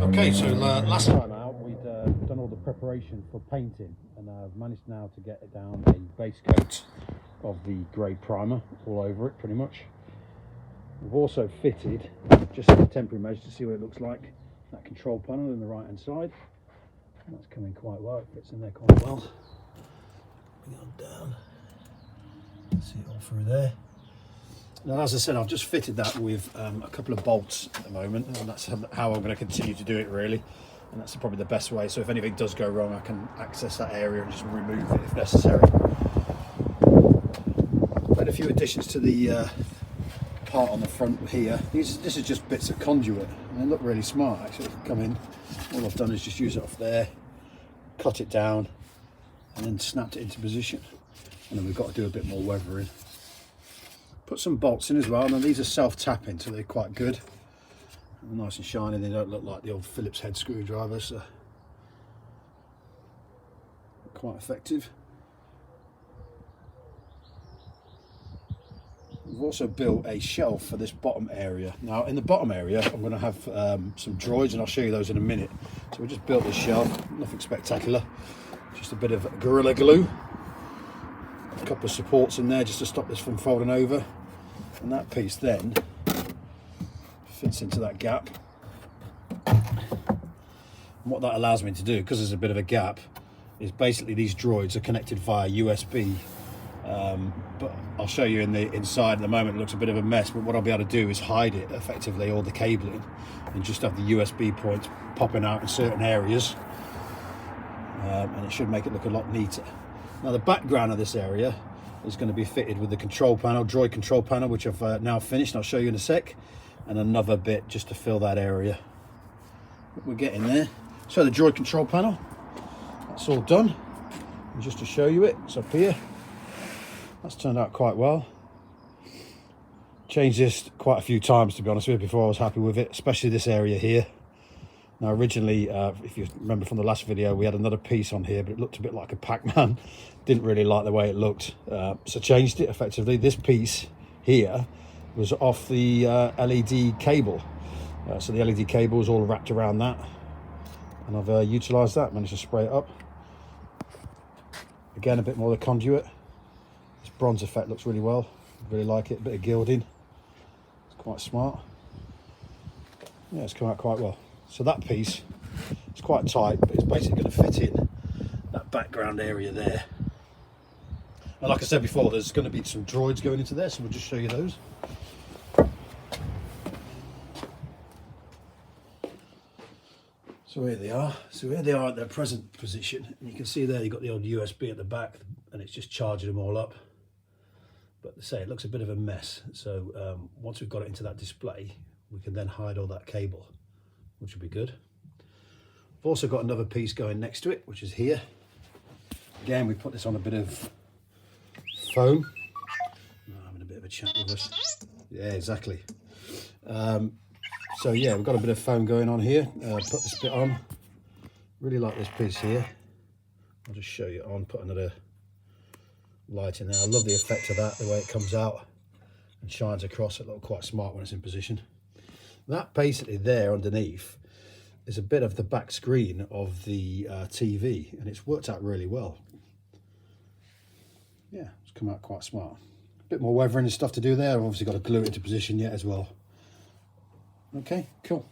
Okay, so last time out we'd done all the preparation for painting, and I've managed now to get it down a base coat of the grey primer all over it pretty much. We've also fitted, just as a temporary measure to see what it looks like, that control panel in the right hand side. And that's coming quite well, it fits in there quite well. Bring it on down, see it all through there. Now, as I said, I've just fitted that with a couple of bolts at the moment, and that's how I'm going to continue to do it really, and that's probably the best way. So if anything does go wrong, I can access that area and just remove it if necessary. Made a few additions to the part on the front here. This is just bits of conduit, and they look really smart actually. Come in, all I've done is just use it off there, cut it down, and then snapped it into position. And then we've got to do a bit more weathering. Put some bolts in as well. Now these are self-tapping, so they're quite good. They're nice and shiny. They don't look like the old Phillips head screwdriver, so quite effective. We've also built a shelf for this bottom area. Now in the bottom area I'm going to have some droids, and I'll show you those in a minute. So we just built this shelf, nothing spectacular, just a bit of Gorilla Glue, a couple of supports in there just to stop this from folding over, and that piece then fits into that gap. And what that allows me to do, because there's a bit of a gap, is basically these droids are connected via USB. But I'll show you in the inside. At the moment it looks a bit of a mess, but what I'll be able to do is hide it effectively, all the cabling, and just have the USB points popping out in certain areas, and it should make it look a lot neater. Now the background of this area is going to be fitted with the control panel, droid control panel, which I've now finished, and I'll show you in a sec, and another bit just to fill that area. We're getting there. So the droid control panel, that's all done, and just to show you it, it's up here. That's turned out quite well. Changed this quite a few times, to be honest with you, before I was happy with it, especially this area here. Now originally, if you remember from the last video, we had another piece on here, but it looked a bit like a Pac-Man. Didn't really like the way it looked, so changed it effectively. This piece here was off the LED cable. So the LED cable is all wrapped around that, and I've utilised that, managed to spray it up. Again, a bit more of the conduit. This bronze effect looks really well, really like it, a bit of gilding. It's quite smart. Yeah, it's come out quite well. So that piece, it's quite tight, but it's basically going to fit in that background area there. And like I said before, there's going to be some droids going into there, so we'll just show you those. So here they are. So here they are at their present position. And you can see there you've got the old USB at the back, and it's just charging them all up. But to say, it looks a bit of a mess. So once we've got it into that display, we can then hide all that cable, which will be good. I've also got another piece going next to it, which is here. Again, we put this on a bit of foam. Oh, I'm having a bit of a chat with us. Yeah, exactly. So yeah, we've got a bit of foam going on here. Put this bit on. Really like this piece here. I'll just show you on, put another light in there. I love the effect of that, the way it comes out and shines across. It looks quite smart when it's in position. That basically there underneath is a bit of the back screen of the TV, and it's worked out really well. Yeah, it's come out quite smart. A bit more weathering and stuff to do there. I've obviously got to glue it into position yet as well. Okay, cool.